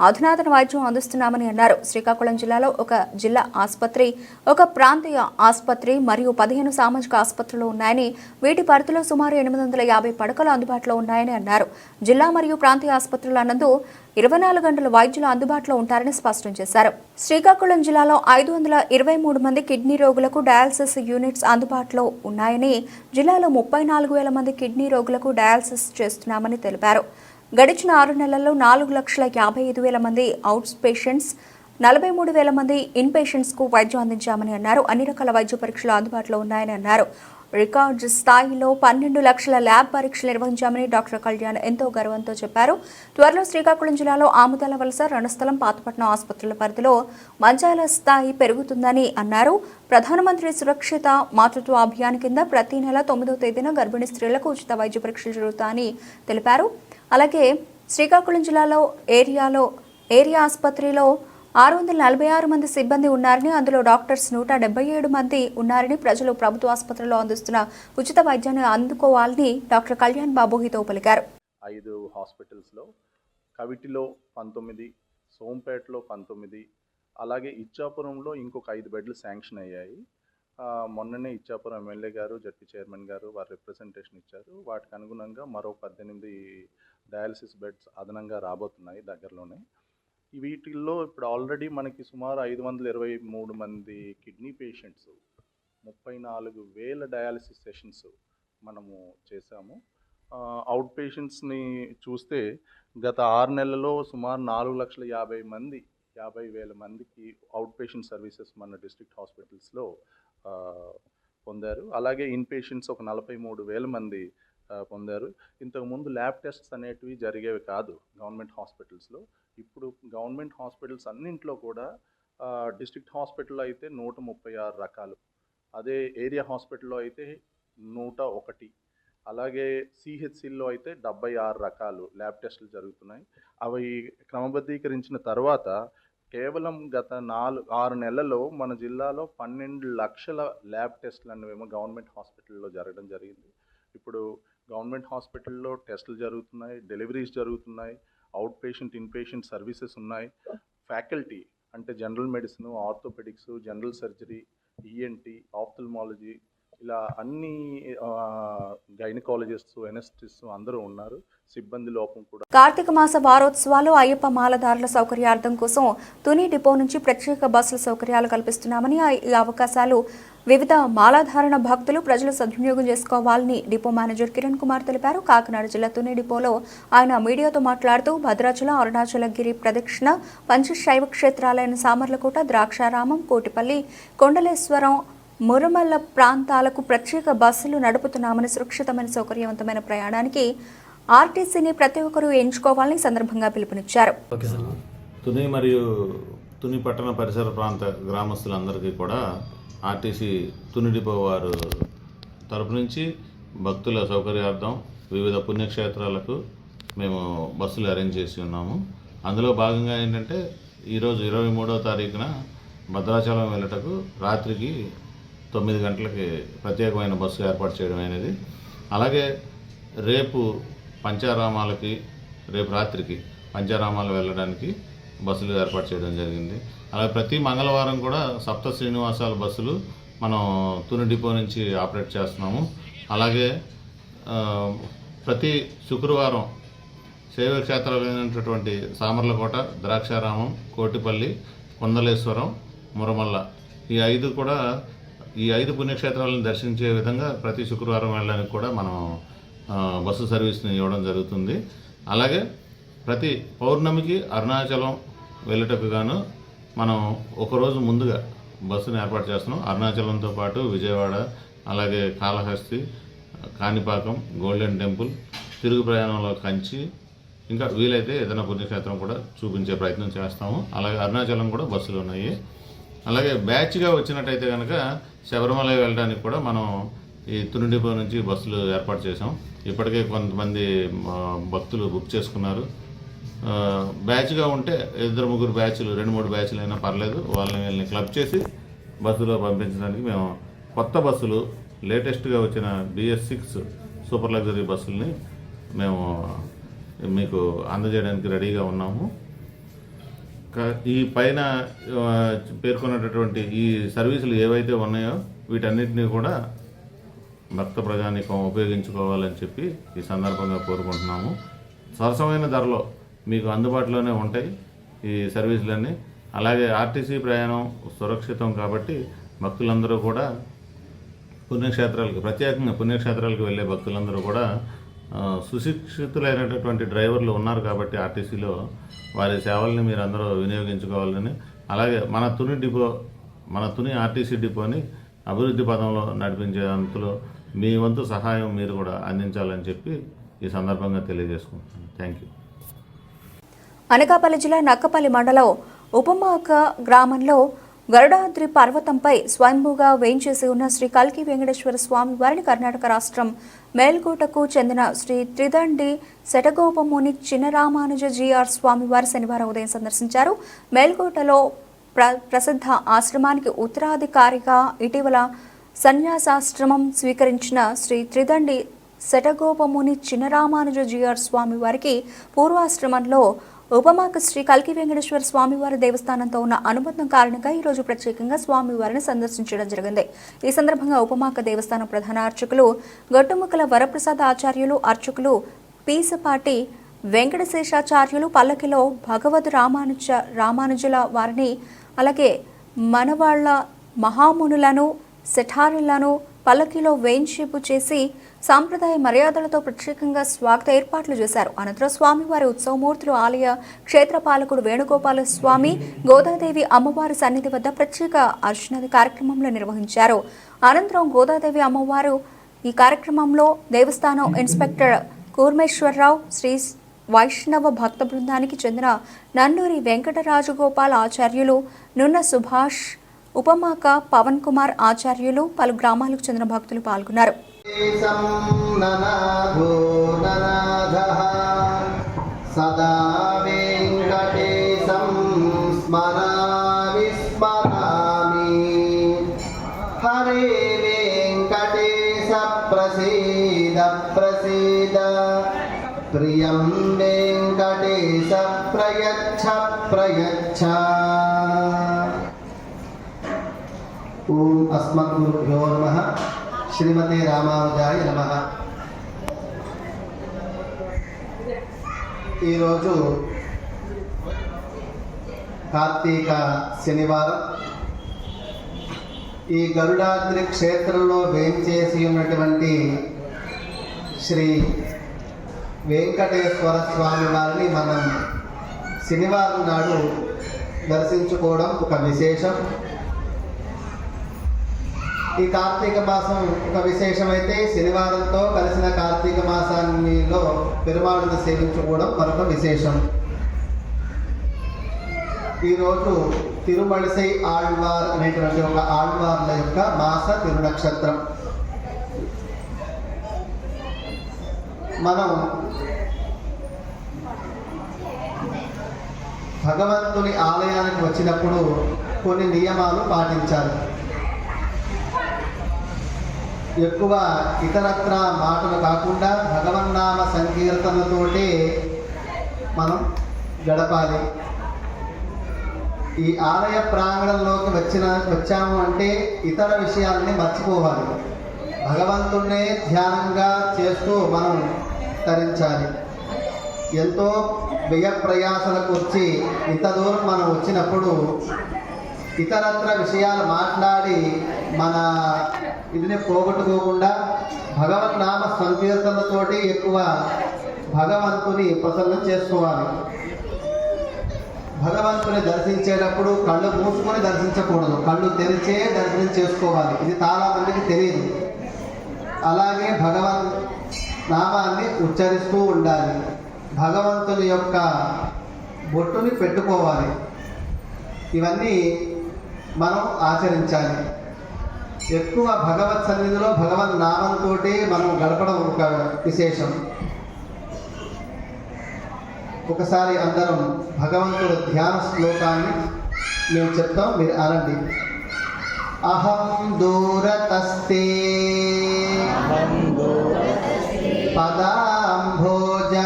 అధునాతన వైద్యం అందిస్తున్నామని అన్నారు. శ్రీకాకుళం జిల్లాలో ఒక జిల్లా ఆసుపత్రి, ఒక ప్రాంతీయ ఆసుపత్రి మరియు 15 సామాజిక ఆసుపత్రులు ఉన్నాయని, వీటి పరిధిలో సుమారు 850 పడకలు అందుబాటులో ఉన్నాయని అన్నారు. జిల్లా మరియు ప్రాంతీయ ఆసుపత్రులు సెంటర్ల నందు 24 గంటలు వైద్యులు అందుబాటులో ఉంటారని స్పష్టం చేశారు. శ్రీకాకుళం జిల్లాలో 523 మంది కిడ్నీ రోగులకు డయాలసిస్ యూనిట్స్ అందుబాటులో ఉన్నాయని, జిల్లాలో 34,000 మంది కిడ్నీ రోగులకు డయాలసిస్ చేస్తున్నామని తెలిపారు. గడిచిన 6 నెలల్లో 4,55,000 మంది అవుట్ పేషెంట్స్, 43,000 మంది ఇన్ పేషెంట్స్ కు వైద్యం అందించామని అన్నారు. అన్ని రకాల వైద్య పరీక్షలు అందుబాటులో ఉన్నాయని అన్నారు. రికార్డు స్థాయిలో 12 లక్షల ల్యాబ్ పరీక్షలు నిర్వహించామని డాక్టర్ కళ్యాణ్ ఎంతో గర్వంతో చెప్పారు. త్వరలో శ్రీకాకుళం జిల్లాలో ఆముదాల వలస, రణస్థలం, పాతపట్నం ఆసుపత్రుల పరిధిలో మంచాల స్థాయి పెరుగుతుందని అన్నారు. ప్రధానమంత్రి సురక్షిత మాతృత్వ అభియాన్ కింద ప్రతి నెల 9వ తేదీన గర్భిణీ స్త్రీలకు ఉచిత వైద్య పరీక్షలు జరుగుతాయని తెలిపారు. అలాగే శ్రీకాకుళం జిల్లాలో ఏరియా ఆసుపత్రిలో 646 మంది సిబ్బంది ఉన్నారని, అందులో డాక్టర్స్ 177 మంది ఉన్నారని, ప్రజలు ప్రభుత్వ ఆసుపత్రుల్లో అందిస్తున్న ఉచిత వైద్యాన్ని అందుకోవాలని డాక్టర్ కళ్యాణ్ బాబు హితవు పలికారు. 5 హాస్పిటల్స్లో కవిటిలో 19, సోంపేటలో 19, అలాగే ఇచ్చాపురంలో ఇంకొక 5 బెడ్లు శాంక్షన్ అయ్యాయి. మొన్ననే ఇచ్చాపురం ఎమ్మెల్యే గారు, జడ్పీ చైర్మన్ గారు వారు రిప్రజెంటేషన్ ఇచ్చారు. వాటికి అనుగుణంగా మరో 18 డయాలసిస్ బెడ్స్ అదనంగా రాబోతున్నాయి దగ్గరలోనే. వీటిల్లో ఇప్పుడు ఆల్రెడీ మనకి సుమారు 523 మంది కిడ్నీ పేషెంట్స్, 34,000 డయాలసిస్ సెషన్స్ మనము చేశాము. అవుట్ పేషెంట్స్ని చూస్తే గత 6 నెలల్లో సుమారు 4,50,000 మందికి అవుట్ పేషెంట్ సర్వీసెస్ మన డిస్ట్రిక్ట్ హాస్పిటల్స్లో పొందారు. అలాగే ఇన్ పేషెంట్స్ ఒక 43,000 మంది పొందారు. ఇంతకుముందు ల్యాబ్ టెస్ట్స్ అనేటివి జరిగేవి కాదు గవర్నమెంట్ హాస్పిటల్స్లో. ఇప్పుడు గవర్నమెంట్ హాస్పిటల్స్ అన్నింట్లో కూడా డిస్ట్రిక్ట్ హాస్పిటల్లో అయితే 136 రకాలు, అదే ఏరియా హాస్పిటల్లో అయితే 101, అలాగే సిహెచ్సిల్లో అయితే 76 రకాలు ల్యాబ్ టెస్టులు జరుగుతున్నాయి. అవి క్రమబద్ధీకరించిన తర్వాత కేవలం గత 6 నెలల్లో మన జిల్లాలో 12 లక్షల ల్యాబ్ టెస్టులు అనేవేమో గవర్నమెంట్ హాస్పిటల్లో జరగడం జరిగింది. ఇప్పుడు గవర్నమెంట్ హాస్పిటల్లో టెస్టులు జరుగుతున్నాయి, డెలివరీస్ జరుగుతున్నాయి, out patient, in patient services ఉన్నాయి. ఫ్యాకల్టీ అంటే general medicine, orthopaedics, general surgery, ENT, ophthalmology, ఇలా అన్ని గైనకాలజిస్ట్స్, ఎనెస్టిస్ట్స్ అందరూ ఉన్నారు. సిబ్బంది లోపం కూడా. కార్తీక మాస వారోత్సవాలు, అయ్యప్ప మాలధారుల సౌకర్యార్థం కోసం తుని డిపో నుంచి ప్రత్యేక బస్సుల సౌకర్యాలు కల్పిస్తున్నామని, ఈ అవకాశాలు వివిధ మాలాధారణ భక్తులు, ప్రజలు సద్వినియోగం చేసుకోవాలని డిపో మేనేజర్ కిరణ్ కుమార్ తెలిపారు. కాకినాడ జిల్లా తుని డిపోలో ఆయన మీడియాతో మాట్లాడుతూ భద్రాచలం, అరుణాచలగిరి ప్రదక్షిణ, పంచశైవ క్షేత్రాలైన సామర్లకోట, ద్రాక్షారామం, కోటిపల్లి, కొండలేశ్వరం, మురమల్ల ప్రాంతాలకు ప్రత్యేక బస్సులు నడుపుతున్నామని, సురక్షితమైన సౌకర్యవంతమైన ప్రయాణానికి ఆర్టీసీని ప్రతి ఒక్కరూ ఎంచుకోవాలని సందర్భంగా పిలుపునిచ్చారు. తుని మరియు తుని పట్టణ పరిసర ప్రాంత గ్రామస్తులందరికీ కూడా ఆర్టీసీ తుని డిపో వారు తరపు నుంచి భక్తుల సౌకర్యార్థం వివిధ పుణ్యక్షేత్రాలకు మేము బస్సులు అరేంజ్ చేసి ఉన్నాము. అందులో భాగంగా ఏంటంటే ఈరోజు 23వ తారీఖున భద్రాచలం వెళ్ళటకు రాత్రికి 9 గంటలకి ప్రత్యేకమైన బస్సు ఏర్పాటు చేయడం అనేది, అలాగే రేపు పంచారామాలకి, రేపు రాత్రికి పంచారామాలు వెళ్ళడానికి బస్సులు ఏర్పాటు చేయడం జరిగింది. అలాగే ప్రతి మంగళవారం కూడా సప్త శ్రీనివాసాల బస్సులు మనం తుని డిపో నుంచి ఆపరేట్ చేస్తున్నాము. అలాగే ప్రతి శుక్రవారం శైవ క్షేత్రాలైనటువంటి సామర్లకోట, ద్రాక్షారామం, కోటిపల్లి, కొండలేశ్వరం, మురమల్ల, ఈ 5 పుణ్యక్షేత్రాలను దర్శించే విధంగా ప్రతి శుక్రవారం వెళ్ళడానికి కూడా మనం బస్సు సర్వీస్ని ఇవ్వడం జరుగుతుంది. అలాగే ప్రతి పౌర్ణమికి అరుణాచలం వెళ్ళటకు గాను మనం ఒకరోజు ముందుగా బస్సును ఏర్పాటు చేస్తున్నాం. అరుణాచలంతో పాటు విజయవాడ, అలాగే కాళహస్తి, కాణిపాకం, గోల్డెన్ టెంపుల్, తిరుగు ప్రయాణంలో కంచి, ఇంకా వీలైతే ఏదైనా పుణ్యక్షేత్రం కూడా చూపించే ప్రయత్నం చేస్తాము. అలాగే అరుణాచలం కూడా బస్సులు ఉన్నాయి. అలాగే బ్యాచ్గా వచ్చినట్టయితే కనుక శబరిమల వెళ్ళడానికి కూడా మనం ఈ తుని డిపో నుంచి బస్సులు ఏర్పాటు చేసాం. ఇప్పటికే కొంతమంది భక్తులు బుక్ చేసుకున్నారు. బ్యాచ్గా ఉంటే 2-3 బ్యాచ్లు, 2-3 బ్యాచ్లు అయినా పర్లేదు, వీళ్ళని క్లబ్ చేసి బస్సులో పంపించడానికి మేము కొత్త బస్సులు, లేటెస్ట్గా వచ్చిన BS6 సూపర్ లగ్జరీ బస్సుల్ని మేము మీకు అందజేయడానికి రెడీగా ఉన్నాము. ఈ పైన పేర్కొన్నటువంటి ఈ సర్వీసులు ఏవైతే ఉన్నాయో వీటన్నిటినీ కూడా భక్త ప్రజానీకం ఉపయోగించుకోవాలని చెప్పి ఈ సందర్భంగా కోరుకుంటున్నాము. సరసమైన ధరలో మీకు అందుబాటులోనే ఉంటాయి ఈ సర్వీసులన్నీ. అలాగే ఆర్టీసీ ప్రయాణం సురక్షితం కాబట్టి భక్తులందరూ కూడా పుణ్యక్షేత్రాలకు, ప్రత్యేకంగా పుణ్యక్షేత్రాలకు వెళ్ళే భక్తులందరూ కూడా సుశిక్షితులైనటువంటి డ్రైవర్లు ఉన్నారు కాబట్టి ఆర్టీసీలో వారి సేవల్ని మీరు అందరూ వినియోగించుకోవాలని, అలాగే మన తుని ఆర్టీసీ డిపోని అభివృద్ధి పదంలో నడిపించేంతలో మీ వంతు సహాయం మీరు కూడా అందించాలని చెప్పి ఈ సందర్భంగా తెలియజేసుకుంటున్నాను. Thank you. అనకాపల్లి జిల్లా నక్కపల్లి మండలం ఉపమాక గ్రామంలో గరుడాద్రి పర్వతంపై స్వయంభూగా వేయించేసి ఉన్న శ్రీ కల్కి వెంకటేశ్వర స్వామి వారిని కర్ణాటక రాష్ట్రం మేల్కోటకు చెందిన శ్రీ త్రిదండి శటగోపముని చిన్నరామానుజ జీఆర్ స్వామి వారి శనివారం ఉదయం సందర్శించారు. మేల్కోటలో ప్రసిద్ధ ఆశ్రమానికి ఉత్తరాధికారిగా ఇటీవల సన్యాసాశ్రమం స్వీకరించిన శ్రీ త్రిదండి శటగోపముని చిన్నరామానుజ జీఆర్ స్వామి వారికి పూర్వాశ్రమంలో ఉపమాక శ్రీ కల్కి వెంకటేశ్వర స్వామివారి దేవస్థానంతో ఉన్న అనుబంధం కారణంగా ఈరోజు ప్రత్యేకంగా స్వామివారిని సందర్శించడం జరిగింది. ఈ సందర్భంగా ఉపమాక దేవస్థానం ప్రధాన అర్చకులు గట్టుముక్కల వరప్రసాద ఆచార్యులు, అర్చకులు పీసపాటి వెంకటశేషాచార్యులు పల్లకిలో భగవద్ రామానుజుల వారిని, అలాగే మనవాళ్ల మహామునులను, శఠారులను పల్లకిలో వేంచేపు చేసి సాంప్రదాయ మర్యాదలతో ప్రత్యేకంగా స్వాగత ఏర్పాట్లు చేశారు. అనంతరం స్వామివారి ఉత్సవమూర్తులు ఆలయ క్షేత్రపాలకుడు వేణుగోపాల స్వామి, గోదాదేవి అమ్మవారి సన్నిధి వద్ద ప్రత్యేక అర్చన కార్యక్రమంలో నిర్వహించారు. అనంతరం గోదాదేవి అమ్మవారు ఈ కార్యక్రమంలో దేవస్థానం ఇన్స్పెక్టర్ కూర్మేశ్వరరావు, శ్రీ వైష్ణవ భక్త బృందానికి చెందిన నన్నూరి వెంకటరాజగోపాల్ ఆచార్యులు, నున్న సుభాష్, ఉపమాక పవన్ కుమార్ ఆచార్యులు, పలు గ్రామాలకు చెందిన భక్తులు పాల్గొన్నారు. సదా వెంకటేశం స్మరామి స్మరామి, హరే వెంకటేశ ప్రసీద ప్రసీద, ప్రియం వెంకటేశ ప్రయచ్ఛ ప్రయచ్ఛ. ఓం అస్మద్గురుభ్యో నమః. శ్రీమతే రామానుజాయ నమః. ఈరోజు కార్తీక శనివారం. ఈ గరుడాద్రి క్షేత్రంలో వేంచేసి ఉన్నటువంటి శ్రీ వెంకటేశ్వర స్వామి వారిని మనం శనివారం నాడు దర్శించుకోవడం ఒక విశేషం. ఈ కార్తీక మాసం ఒక విశేషమైతే శనివారంతో కలిసిన కార్తీక మాసాన్నిలో పెరుమాళుని సేవించుకోవడం మరొక విశేషం. ఈరోజు తిరుమళిసై ఆళ్వార్ అనేటువంటి ఒక ఆళ్వార్ల యొక్క మాస తిరునక్షత్రం. మనం భగవంతుని ఆలయానికి వచ్చినప్పుడు కొన్ని నియమాలు పాటించాలి. ఎక్కువ ఇతరత్ర మాటలు కాకుండా భగవన్నామ సంకీర్తనతోటే మనం గడపాలి. ఈ ఆలయ ప్రాంగణంలోకి వచ్చాము అంటే ఇతర విషయాలని మర్చిపోవాలి. భగవంతుణ్ణే ధ్యానంగా చేస్తూ మనం తరించాలి. ఎంతో వ్యయ ప్రయాసలకు వచ్చి ఇంత దూరం మనం వచ్చినప్పుడు ఇతరత్ర విషయాలు మాట్లాడి మన ఇదిని పోగొట్టుకోకుండా భగవన్నామ సంకీర్తనతోటి ఎక్కువ భగవంతుని ప్రసన్నం చేసుకోవాలి. భగవంతుని దర్శించేటప్పుడు కళ్ళు మూసుకొని దర్శించకూడదు, కళ్ళు తెరిచే దర్శనం చేసుకోవాలి. ఇది చాలా మందికి తెలియదు. అలాగే భగవన్ నామాన్ని ఉచ్చరిస్తూ ఉండాలి. భగవంతుని యొక్క బొట్టుని పెట్టుకోవాలి. ఇవన్నీ మనం ఆచరించాలి. ఎక్కువ భగవత్ సన్నిధిలో భగవన్ నామంతో మనం గడపడం ఒక విశేషం. ఒకసారి అందరం భగవంతుడి ధ్యాన శ్లోకాన్ని మేము చెప్తాం, మీరు అనండి. అహం దూరతస్తే పదాంభోజయుగ్మా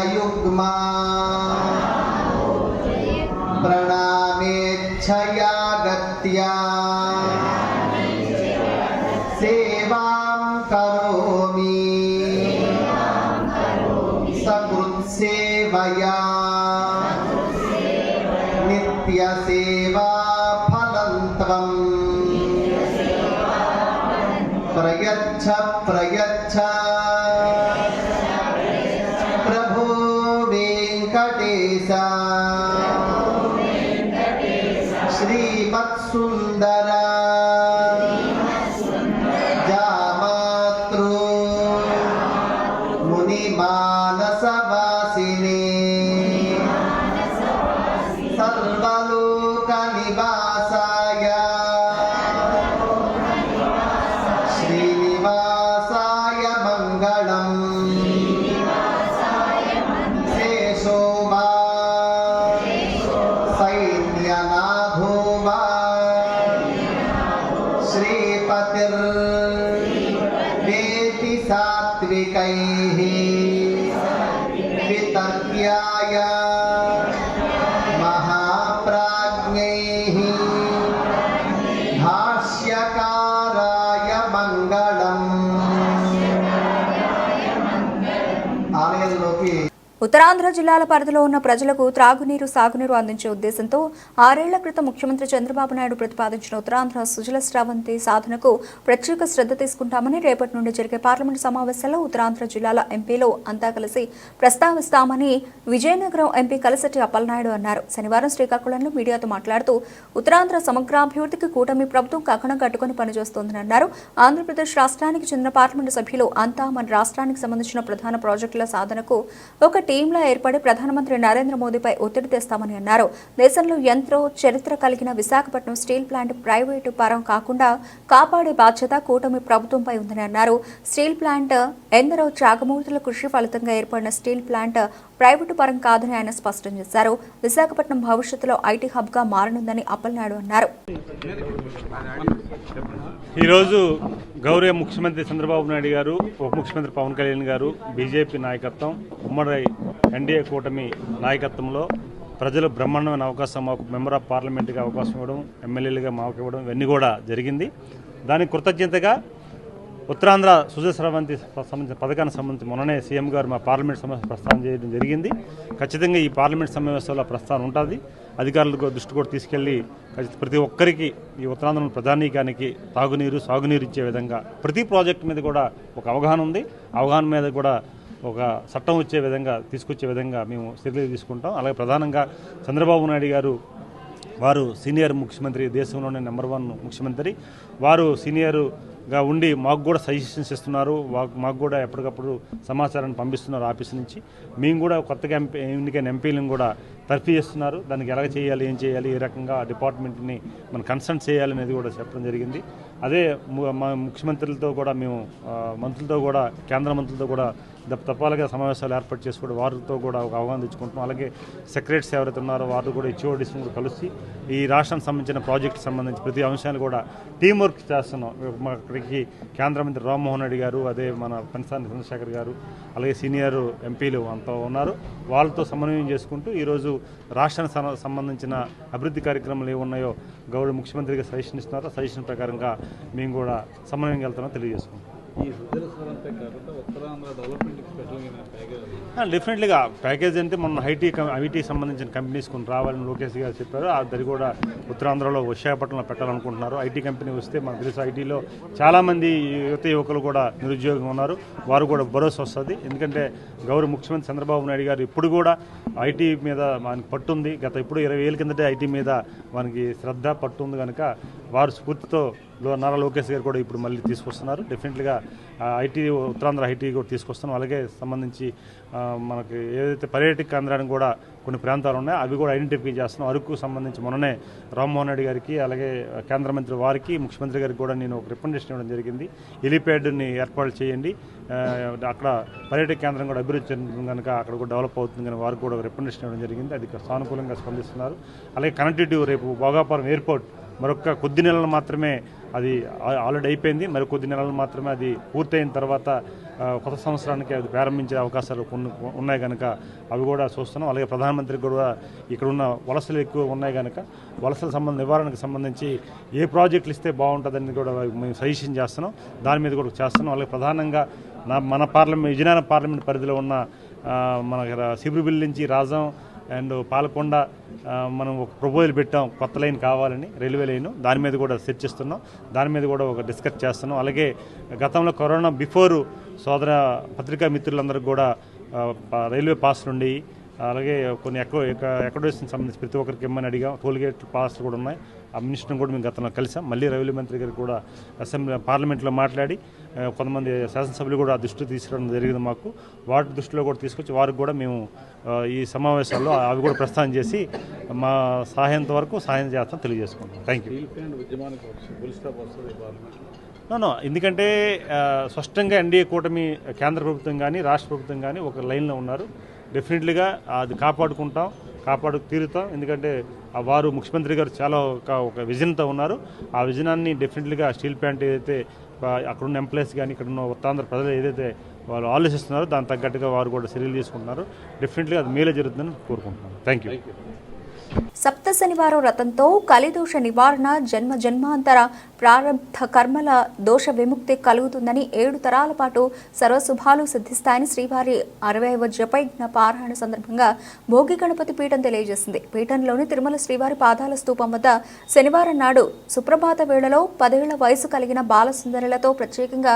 ప్రణామేచ్ఛయా గత్యా సేవాం కరోమి సకృత్సేవయా నిత్య సేవా ఫలం త్వం ప్రయచ్ఛ ప్రయచ్ఛ ప్రభో వెంకటేశ శ్రీమత్సుందర జామాతృ ముని మానసవాసిని సర్వలోక నివాసాయ శ్రీనివాసాయ మంగళం శేషో వా సైన్యనాథో వా శ్రీపతిర్వేతి సాత్వికైః వితర్క్యాయ మహాప్రాజ్ఞైః భాష్యకారాయ మంగళం. ఆలయంలోకి ఉత్తరాంధ్ర జిల్లాల పరిధిలో ఉన్న ప్రజలకు త్రాగునీరు సాగునీరు అందించే ఉద్దేశంతో 6 ఏళ్ల క్రితం ముఖ్యమంత్రి చంద్రబాబు నాయుడు ప్రతిపాదించిన ఉత్తరాంధ్ర సుజల స్రవంతి సాధనకు ప్రత్యేక శ్రద్ధ తీసుకుంటామని రేపటి నుండి జరిగే పార్లమెంటు సమావేశాల్లో ఉత్తరాంధ్ర జిల్లాల ఎంపీలు అంతా కలిసి ప్రస్తావిస్తామని విజయనగరం ఎంపీ కలసటి అప్పలనాయుడు అన్నారు. శనివారం శ్రీకాకుళంలో మీడియాతో మాట్లాడుతూ ఉత్తరాంధ్ర సమగ్రాభివృద్ధికి కూటమి ప్రభుత్వం కంకణం కట్టుకుని పనిచేస్తోందని అన్నారు. ఆంధ్రప్రదేశ్ రాష్ట్రానికి చెందిన పార్లమెంటు సభ్యులు అంతా మన రాష్ట్రానికి సంబంధించిన ప్రధాన ప్రాజెక్టుల సాధనకు ఒక టీంలా ఏర్పడి ప్రధానమంత్రి నరేంద్ర మోదీపై ఒత్తిడి తెస్తామని అన్నారు. దేశంలో ఎంతో చరిత్ర కలిగిన విశాఖపట్నం స్టీల్ ప్లాంట్ ప్రైవేటు పరం కాకుండా కాపాడే బాధ్యత కూటమి ప్రభుత్వంపై ఉందని అన్నారు. స్టీల్ ప్లాంట్ ఎందరో త్యాగమూర్తుల కృషి ఫలితంగా ఏర్పడిన స్టీల్ ప్లాంట్ ప్రైవేటు పరం కాదని ఆయన స్పష్టం చేశారు. విశాఖపట్నం భవిష్యత్తులో ఐటీ హబ్గా మారనుందని అప్పలనాయుడు అన్నారు. ఈరోజు గౌరవ ముఖ్యమంత్రి చంద్రబాబు నాయుడు గారు, ఉప ముఖ్యమంత్రి పవన్ కళ్యాణ్ గారు, బీజేపీ నాయకత్వం, ఉమ్మడి ఎన్డీఏ కూటమి నాయకత్వంలో ప్రజలు బ్రహ్మాండమైన అవకాశం, మాకు మెంబర్ ఆఫ్ పార్లమెంట్గా అవకాశం ఇవ్వడం, ఎమ్మెల్యేలుగా మాకు ఇవ్వడం, ఇవన్నీ కూడా జరిగింది. దానికి కృతజ్ఞతగా ఉత్తరాంధ్ర సుజల స్రవంతి సంబంధించిన పథకానికి సంబంధించి మొన్ననే సీఎం గారు మా పార్లమెంట్ సమావేశం ప్రస్తావన చేయడం జరిగింది. ఖచ్చితంగా ఈ పార్లమెంట్ సమావేశంలో ప్రస్తావన ఉంటుంది. అధికారులకు దృష్టి కూడా తీసుకెళ్లి ప్రతి ఒక్కరికి ఈ ఉత్తరాంధ్ర ప్రధానికానికి తాగునీరు సాగునీరు ఇచ్చే విధంగా ప్రతి ప్రాజెక్టు మీద కూడా ఒక అవగాహన ఉంది. అవగాహన మీద కూడా ఒక చట్టం వచ్చే విధంగా తీసుకొచ్చే విధంగా మేము చర్యలు తీసుకుంటాం. అలాగే ప్రధానంగా చంద్రబాబు నాయుడు గారు వారు సీనియర్ ముఖ్యమంత్రి, దేశంలోనే నెంబర్ 1 ముఖ్యమంత్రి. వారు సీనియర్గా ఉండి మాకు కూడా సజెషన్స్ ఇస్తున్నారు. మాకు కూడా ఎప్పటికప్పుడు సమాచారాన్ని పంపిస్తున్నారు ఆఫీస్ నుంచి. మేము కూడా కొత్తగా ఎన్నికైన ఎంపీలను కూడా తర్ఫీ చేస్తున్నారు. దానికి ఎలా చేయాలి, ఏం చేయాలి, ఏ రకంగా డిపార్ట్మెంట్ని మనం కన్సల్ట్ చేయాలి అనేది కూడా చెప్పడం జరిగింది. అదే మా ముఖ్యమంత్రులతో కూడా మేము మంత్రులతో కూడా కేంద్ర మంత్రులతో కూడా తపాలుగా సమావేశాలు ఏర్పాటు చేసుకోవడం, వారితో కూడా ఒక అవగాహన తెచ్చుకుంటున్నాం. అలాగే సెక్రటరీస్ ఎవరైతే ఉన్నారో వారు కూడా హెచ్ఓడిస్ని కూడా కలిసి ఈ రాష్ట్రానికి సంబంధించిన ప్రాజెక్టుకి సంబంధించి ప్రతి అంశాలు కూడా టీం వర్క్ చేస్తున్నాం. అక్కడికి కేంద్ర మంత్రి రామ్మోహన్ రెడ్డి గారు, అదే మన పెన్సాని చంద్రశేఖర్ గారు, అలాగే సీనియర్ ఎంపీలు అంతా ఉన్నారు. వాళ్ళతో సమన్వయం చేసుకుంటూ ఈరోజు రాష్ట్రానికి సంబంధించిన అభివృద్ధి కార్యక్రమాలు ఏమున్నాయో గౌరవ ముఖ్యమంత్రిగా సజెషన్ ఇస్తున్నారో సజెషన్ ప్రకారంగా మేము కూడా సమన్వయం వెళ్తామని తెలియజేసుకుంటాం. డెఫినెట్లీగా ప్యాకేజ్ అంటే మన ఐటీ సంబంధించిన కంపెనీస్ కొన్ని రావాలని లోకేష్ గారు చెప్పారు. అది కూడా ఉత్తరాంధ్రలో విశాఖపట్నంలో పెట్టాలనుకుంటున్నారు. ఐటీ కంపెనీ వస్తే మనకు తెలుసు ఐటీలో చాలామంది యువకులు కూడా నిరుద్యోగం ఉన్నారు. వారు కూడా భరోసా వస్తుంది. ఎందుకంటే గౌరవ ముఖ్యమంత్రి చంద్రబాబు నాయుడు గారు ఇప్పుడు కూడా ఐటీ మీద మనకి పట్టుంది. గత ఇప్పుడు 20 ఏళ్ళ కిందటే ఐటీ మీద మనకి శ్రద్ధ పట్టు ఉంది కనుక వారు స్ఫూర్తితో నారా లోకేష్ గారు కూడా ఇప్పుడు మళ్ళీ తీసుకొస్తున్నారు. డెఫినెట్లీగా ఐటీ ఉత్తరాంధ్ర ఐటీ కూడా తీసుకొస్తున్నాం. అలాగే సంబంధించి మనకి ఏదైతే పర్యాటక కేంద్రానికి కూడా కొన్ని ప్రాంతాలు ఉన్నాయో అవి కూడా ఐడెంటిఫై చేస్తున్నాం. అరకు సంబంధించి మొన్ననే రామ్మోహన్ రెడ్డి గారికి, అలాగే కేంద్ర మంత్రి వారికి, ముఖ్యమంత్రి గారికి కూడా నేను ఒక రికమెండేషన్ ఇవ్వడం జరిగింది. హెలీప్యాడ్ని ఏర్పాటు చేయండి, అక్కడ పర్యాటక కేంద్రం కూడా అభివృద్ధి చెందుతుంది కనుక అక్కడ కూడా డెవలప్ అవుతుంది కానీ వారికి కూడా రికమెండేషన్ ఇవ్వడం జరిగింది. అది సానుకూలంగా స్పందిస్తున్నారు. అలాగే కనెక్టివిటీ రేపు భోగాపురం ఎయిర్పోర్ట్ మరొక కొద్ది నెలలు మాత్రమే అది ఆల్రెడీ అయిపోయింది. మరి కొద్ది నెలలు మాత్రమే అది పూర్తయిన తర్వాత కొత్త సంవత్సరానికి అది ప్రారంభించే అవకాశాలు కొన్ని ఉన్నాయి కనుక అవి కూడా చూస్తున్నాం. అలాగే ప్రధానమంత్రికి కూడా ఇక్కడ ఉన్న వలసలు ఎక్కువ ఉన్నాయి కనుక వలసల నివారణకు సంబంధించి ఏ ప్రాజెక్టులు ఇస్తే బాగుంటుందని కూడా మేము సజెషన్ చేస్తున్నాం. దాని మీద కూడా చేస్తున్నాం. అలాగే ప్రధానంగా మన విజయనగరం పార్లమెంట్ పరిధిలో ఉన్న మన సిబ్రిబిల్ నుంచి రాజం, అండ్ పాలకొండ మనం ఒక ప్రపోజల్ పెట్టాం, కొత్త లైన్ కావాలని, రైల్వే లైన్. దాని మీద కూడా చర్చిస్తున్నాం, దాని మీద కూడా ఒక డిస్కస్ చేస్తున్నాం. అలాగే గతంలో కరోనా బిఫోర్ సోదర పత్రికా మిత్రులందరికీ కూడా రైల్వే పాస్లు ఉండి, అలాగే కొన్ని అకామిడేషన్ సంబంధించి ప్రతి ఒక్కరికి ఇమ్మని అడిగాం. టోల్గేట్ పాస్లు కూడా ఉన్నాయి. ఆ మినిస్టర్ని కూడా మేము గతంలో కలిసాం. మళ్ళీ రైల్వే మంత్రి గారు కూడా అసెంబ్లీ పార్లమెంట్లో మాట్లాడి కొంతమంది శాసనసభ్యులు కూడా ఆ దృష్టి తీసుకురావడం జరిగింది. మాకు వాటి దృష్టిలో కూడా తీసుకొచ్చి వారికి కూడా మేము ఈ సమావేశాల్లో అవి కూడా ప్రస్తావన చేసి మా సహాయంత వరకు సహాయం చేస్తాం తెలియజేసుకుంటాం. Thank you. నో ఎందుకంటే స్పష్టంగా ఎన్డీఏ కూటమి కేంద్ర ప్రభుత్వం కానీ రాష్ట్ర ప్రభుత్వం కానీ ఒక లైన్లో ఉన్నారు. డెఫినెట్లీగా అది కాపాడుకు తీరుతాం. ఎందుకంటే వారు ముఖ్యమంత్రి గారు చాలా ఒక విజన్తో ఉన్నారు. ఆ విజనాన్ని డెఫినెట్లీగా స్టీల్ ప్లాంట్ ఏదైతే అక్కడున్న ఎంప్లాయీస్ కానీ ఇక్కడున్న ఉత్తరాంధ్ర ప్రజలు ఏదైతే వాళ్ళు ఆలోచిస్తున్నారో దానికి తగ్గట్టుగా వారు కూడా చర్యలు తీసుకుంటున్నారు. డెఫినెట్లీగా అది మేలే జరుగుతుందని కోరుకుంటున్నాను. Thank you. సప్త శనివారం వ్రతంతో కలిదోష నివారణ, జన్మ జన్మాంతర ప్రారంభ కర్మల దోష విముక్తి కలుగుతుందని 7 తరాల పాటు సర్వశుభాలు సిద్ధిస్తాయని శ్రీవారి 60వ జపయజ్ఞ పారాయణ సందర్భంగా భోగి గణపతి పీఠం తెలియజేసింది. పీఠంలోని తిరుమల శ్రీవారి పాదాల స్తూపం వద్ద శనివారం నాడు సుప్రభాత వేళలో 10 ఏళ్ల వయసు కలిగిన బాలసుందరులతో ప్రత్యేకంగా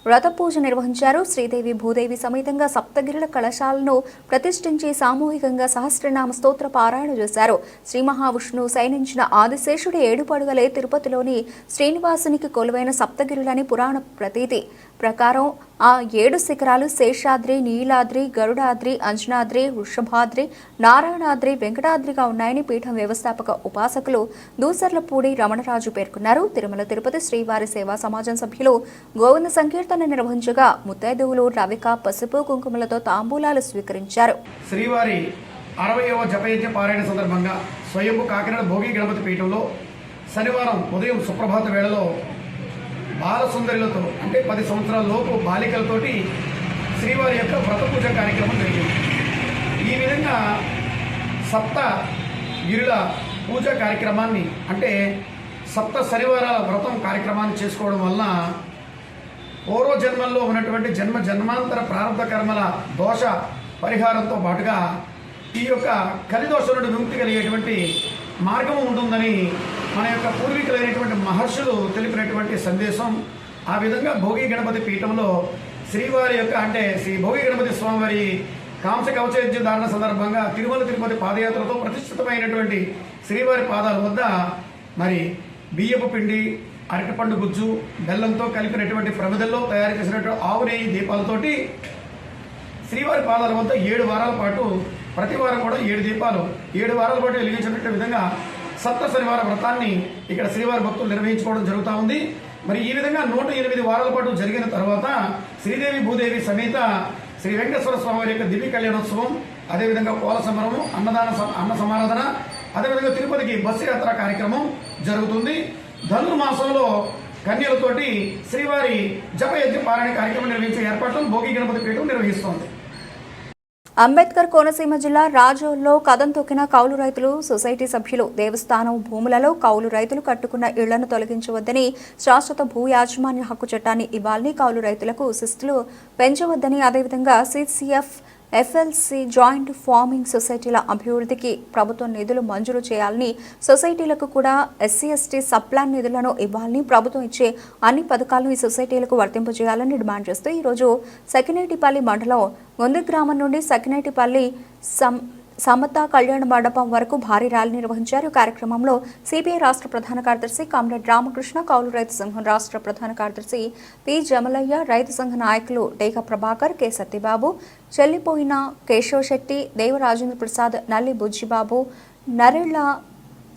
వ్రత పూజ నిర్వహించారు. శ్రీదేవి భూదేవి సమేతంగా సప్తగిరుల కలశాలను ప్రతిష్ఠించి సామూహికంగా సహస్రనామ స్తోత్ర పారాయణ చేశారు. శ్రీ మహావిష్ణువు శయనించిన ఆదిశేషుడి 7 పడుగలే తిరుపతిలోని శ్రీనివాసునికి కొలువైన సప్తగిరులని పురాణ ప్రతీతి ప్రకారం ఆ 7 శిఖరాలు శేషాద్రి, నీలాద్రి, గరుడాద్రి, అంజనాద్రి, వృషభాద్రి, నారాయణాద్రి, వెంకటాద్రిగా ఉన్నాయని పీఠం వ్యవస్థాపక ఉపాసకులు దూసర్లపూడి రమణరాజు పేర్కొన్నారు. తిరుమల తిరుపతి శ్రీవారి సేవా సమాజం సభ్యులు గోవింద సంకీర్తన నిర్వహించగా ముత్తైదువులు రవిక, పసుపు, కుంకుమలతో తాంబూలాలు స్వీకరించారు. శ్రీవారి 60వ జపయజ్ఞ పారాయణ సందర్భంగా స్వయంభు కాకినాడ భోగి గణపతి పీఠంలో శనివారం ఉదయం సుప్రభాత వేళలో బాలసుందరులతో అంటే 10 సంవత్సరాల లోపు బాలికలతోటి శ్రీవారి యొక్క వ్రత పూజ కార్యక్రమం జరిగింది. ఈ విధంగా సప్త గిరుల పూజ కార్యక్రమాన్ని అంటే సప్త శనివారాల వ్రతం కార్యక్రమాన్ని చేసుకోవడం వలన పూర్వజన్మల్లో ఉన్నటువంటి జన్మాంతర ప్రారంభ కర్మల దోష పరిహారంతో పాటుగా ఈ యొక్క కలిదోష నుండి విముక్తి కలిగేటువంటి మార్గం ఉంటుందని మన యొక్క పూర్వీకులైనటువంటి మహర్షులు తెలిపినటువంటి సందేశం. ఆ విధంగా భోగి గణపతి పీఠంలో శ్రీవారి యొక్క అంటే శ్రీ భోగి గణపతి స్వామివారి కాంస కవచయజ్ఞ ధారణ సందర్భంగా తిరుమల తిరుపతి పాదయాత్రతో ప్రతిష్ఠితమైనటువంటి శ్రీవారి పాదాల వద్ద మరి బియ్యపు పిండి, అరటిపండు గుజ్జు, బెల్లంతో కలిపినటువంటి ప్రమిదల్లో తయారు చేసినటువంటి ఆవు నెయ్యి దీపాలతోటి శ్రీవారి పాదాల వద్ద 7 వారాల పాటు ప్రతి వారం కూడా 7 దీపాలు 7 వారాల పాటు వెలిగించినటువంటి విధంగా సప్త శనివార వ్రతాన్ని ఇక్కడ శ్రీవారి భక్తులు నిర్వహించుకోవడం జరుగుతూ ఉంది. మరి ఈ విధంగా 108 వారాల పాటు జరిగిన తర్వాత శ్రీదేవి భూదేవి సమేత శ్రీ వెంకటేశ్వర స్వామి వారి యొక్క దివ్య కళ్యాణోత్సవం, అదేవిధంగా కోల సంబరము, అన్న సమారాధన, అదేవిధంగా తిరుపతికి బస్సు యాత్ర కార్యక్రమం జరుగుతుంది. ధనుర్మాసంలో కన్యలతోటి శ్రీవారి జపయజ్ఞ పారాయణ కార్యక్రమం నిర్వహించే ఏర్పాట్లను భోగి గణపతి పీఠం నిర్వహిస్తోంది. అంబేద్కర్ కోనసీమ జిల్లా రాజోల్లో కదం తొక్కిన కౌలు రైతులు సొసైటీ సభ్యులు. దేవస్థానం భూములలో కౌలు రైతులు కట్టుకున్న ఇళ్లను తొలగించవద్దని, శాశ్వత భూ యాజమాన్య హక్కు చట్టాన్ని ఇవ్వాలని, కౌలు రైతులకు శిస్తులు పెంచవద్దని, అదేవిధంగా సిసిఎఫ్, ఎఫ్ఎల్సి జాయింట్ ఫార్మింగ్ సొసైటీల అభివృద్ధికి ప్రభుత్వం నిధులు మంజూరు చేయాలని, సొసైటీలకు కూడా ఎస్సీ ఎస్టీ సబ్ప్లాన్ నిధులను ఇవ్వాలని, ప్రభుత్వం ఇచ్చే అన్ని పథకాలను ఈ సొసైటీలకు వర్తింపజేయాలని డిమాండ్ చేస్తూ ఈరోజు సకినేటిపల్లి మండలం గొంది గ్రామం నుండి సకినేటిపల్లి సమతా కళ్యాణ మండపం వరకు భారీ ర్యాలీ నిర్వహించారు. కార్యక్రమంలో సిపిఐ రాష్ట్ర ప్రధాన కార్యదర్శి కామ్రేడ్ రామకృష్ణ, కౌలు రైతు సంఘం రాష్ట్ర ప్రధాన కార్యదర్శి పి జమలయ్య, రైతు సంఘ నాయకులు డేక ప్రభాకర్, కె సత్యబాబు, చెల్లిపోయిన కేశవ్ శెట్టి, దేవరాజేంద్ర ప్రసాద్, నల్లి బుజ్జిబాబు,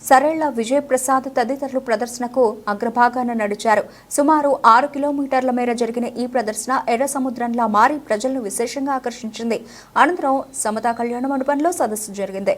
సరేళ్ల విజయప్రసాద్ తదితరులు ప్రదర్శనకు అగ్రభాగాన నడిచారు. సుమారు 6 కిలోమీటర్ల మేర జరిగిన ఈ ప్రదర్శన ఎర్ర సముద్రంలా మారి ప్రజలను విశేషంగా ఆకర్షించింది. అనంతరం సమతా కళ్యాణ మండపంలో సదస్సు జరిగింది.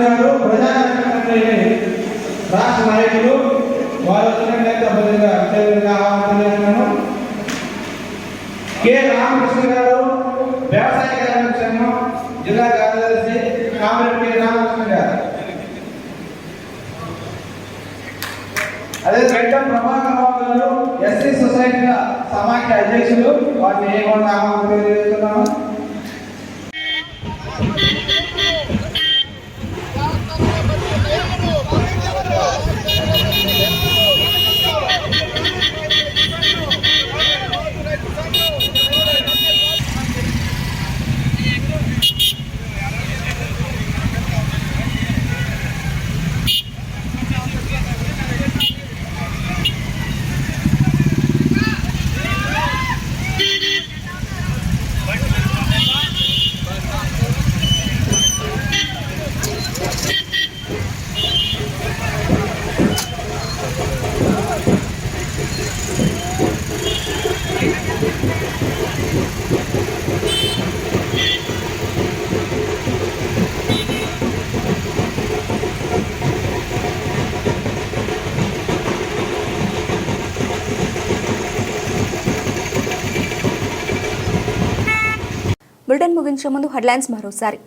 గారు రాష్ట్ర నాయకులు వారు వచ్చినట్లయితే ఆహ్వానిస్తున్నాను. కె రామకృష్ణ గారు వ్యవసాయ కార్మిక సంఘం జిల్లా కార్యదర్శి కామరెడ్డి కె రామకృష్ణ గారు. అదే గడ్డం ప్రభాకర్ రావు గారు ఎస్సీ సొసైటీల సమాఖ్య అధ్యక్షులు, వారిని ఏమన్నా ఆహ్వానం తెలియజేస్తున్నాము. బులెటిన్ ముగించే ముందు హెడ్లైన్స్ మరోసారి.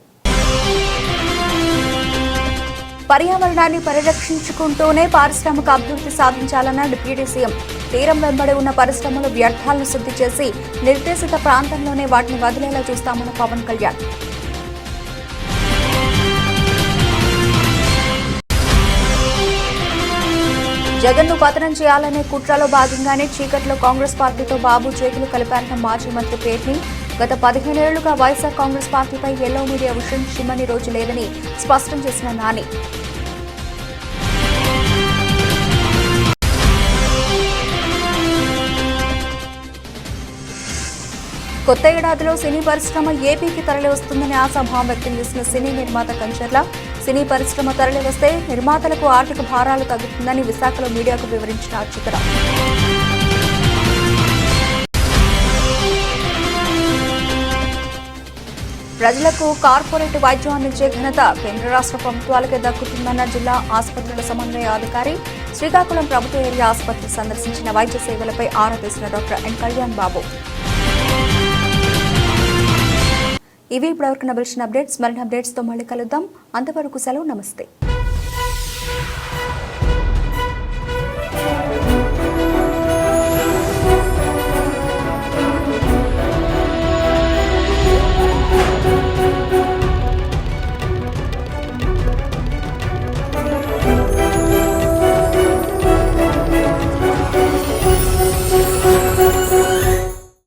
పర్యావరణాన్ని పరిరక్షించుకుంటూనే పారిశ్రామిక అభివృద్ధి సాధించాలన్న డిప్యూటీ సీఎం. తీరం వెంబడి ఉన్న పరిశ్రమలు వ్యర్థాలను శుద్ధి చేసి నిర్దేశిత ప్రాంతంలోనే వాటిని వదిలేలా చూస్తామన్న పవన్ కళ్యాణ్. జగన్ను పతనం చేయాలనే కుట్రలో భాగంగానే చీకట్లో కాంగ్రెస్ పార్టీతో బాబు చేతులు కలిపారన్న మాజీ మంత్రి పేర్ని. గత 15 ఏళ్లుగా వైఎస్ఆర్ కాంగ్రెస్ పార్టీపై ఎల్లో మీడియా విషయం చిమ్మని రోజు లేదని స్పష్టం చేసిన నాని. కొత్త ఏడాదిలో సినీ పరిశ్రమ ఏపీకి తరలి వస్తుందని ఆశాభావం వ్యక్తం చేసిన సినీ నిర్మాత కంచర్ల. సినీ పరిశ్రమ తరలి వస్తే నిర్మాతలకు ఆర్థిక భారాలు తగ్గుతుందని విశాఖలో మీడియాకు వివరించిన అచ్యుత. ప్రజలకు కార్పొరేట్ వైద్యం అందించే ఘనత కేంద్ర రాష్ట్ర ప్రభుత్వాలకే దక్కుతుందన్న జిల్లా ఆసుపత్రుల సమన్వయ అధికారి. శ్రీకాకుళం ప్రభుత్వ ఏరియా ఆసుపత్రి సందర్శించిన వైద్య సేవలపై ఆరా తీసిన డాక్టర్ ఎన్ కళ్యాణ్ బాబు. ఇవి ఇప్పటివరకు నబిల్చిన అప్డేట్స్. మరిన్ని అప్డేట్స్తో మళ్ళీ కలుద్దాం. అంతవరకు సెలవు. నమస్తే.